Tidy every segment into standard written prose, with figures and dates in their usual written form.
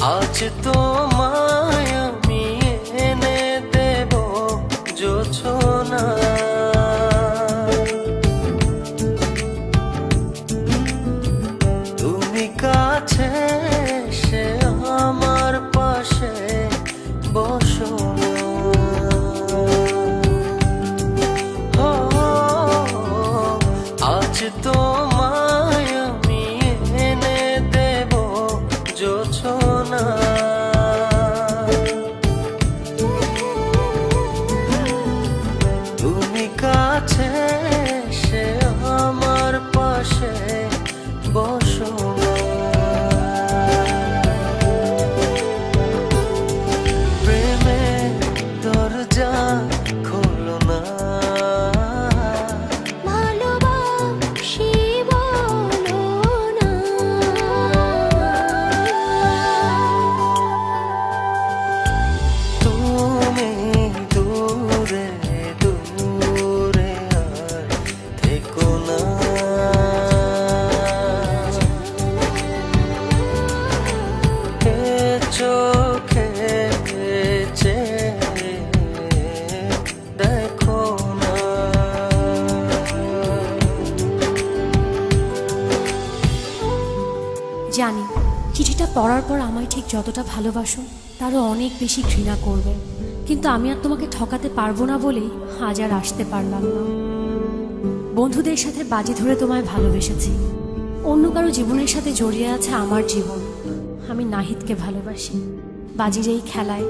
আজ তোমায় আমি এনে দেব জোছনা, তুমি কাছে এসে আমার পাশে বসো না। আজ তোমায় আমি এনে দেব জোছনা, তুমি কাছে এসে আমার পাশে বসো না। প্রেমের দরজা খোলো না, ভালোবাসি বলো না। তুমি দূরে দূরে আর থেকো না। চোখে চেয়ে দেখো না। জানি চিঠিটা পড়ার পর আমায় ঠিক যতটা ভালোবাসো তারও অনেক বেশি ঘৃণা করবে, কিন্তু আমি আর তোমাকে ঠকাতে পারবো না বলেই আজ আর আসতে পারলাম না। বন্ধুদের সাথে বাজি ধরে তোমায় ভালোবেসেছি, অন্য কারো জীবনের সাথে জড়িয়ে আছে আমার জীবন। আমি নাহিদকে ভালোবাসি। বাজির এই খেলায়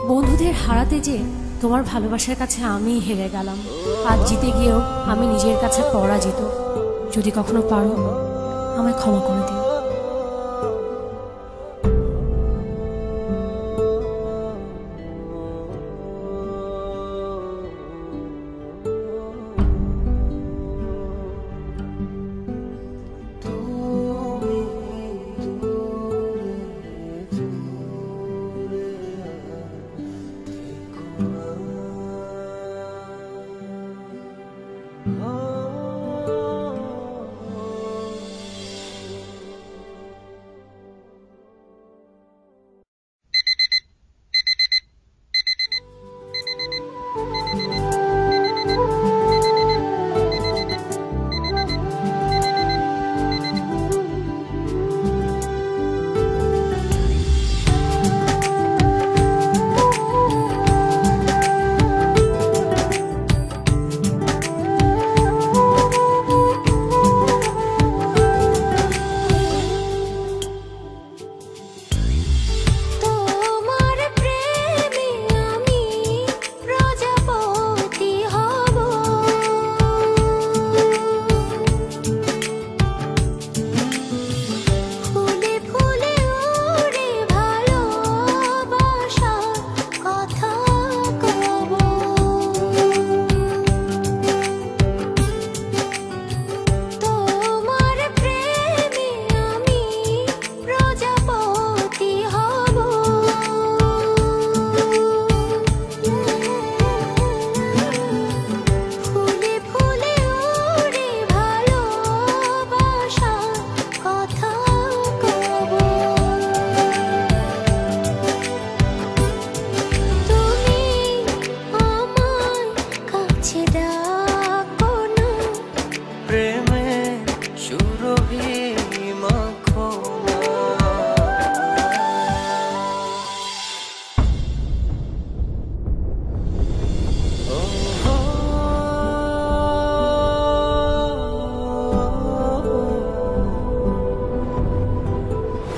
বন্ধুদের হারাতে যে তোমার ভালোবাসার কাছে আমি হেরে গেলাম। আজ জিতে গিয়েও আমি নিজের কাছে পরাজিত। যদি কখনো পারো আমায় ক্ষমা করে দিও।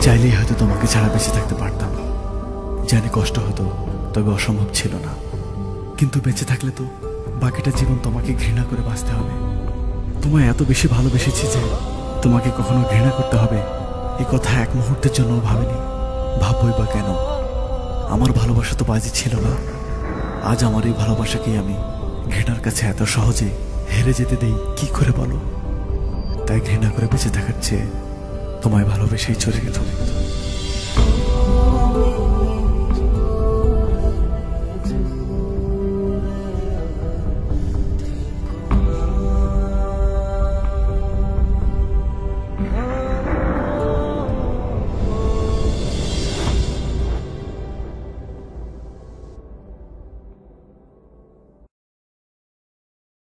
চাইলেই হয়তো তোমাকে ছাড়া বেঁচে থাকতে পারতাম। জানি কষ্ট হতো, তবে অসম্ভব ছিল না। কিন্তু বেঁচে থাকলে তো বাকিটা জীবন তোমাকে ঘৃণা করে বাঁচতে হবে। তোমায় এত বেশি ভালোবেসেছি যে তোমাকে কখনো ঘৃণা করতে হবে এই কথা এক মুহূর্তের জন্য ভাবিনি। ভাববই বা কেন? আমার ভালোবাসা তো বাজি ছিল না। আজ আমার এই ভালোবাসাকেই আমি ঘৃণার কাছে এত সহজে হেরে যেতে দেই কি করে বলো? তাই ঘৃণা করে বেঁচে থাকার চেয়ে তোমায় ভালোবেসেই চলে গেল।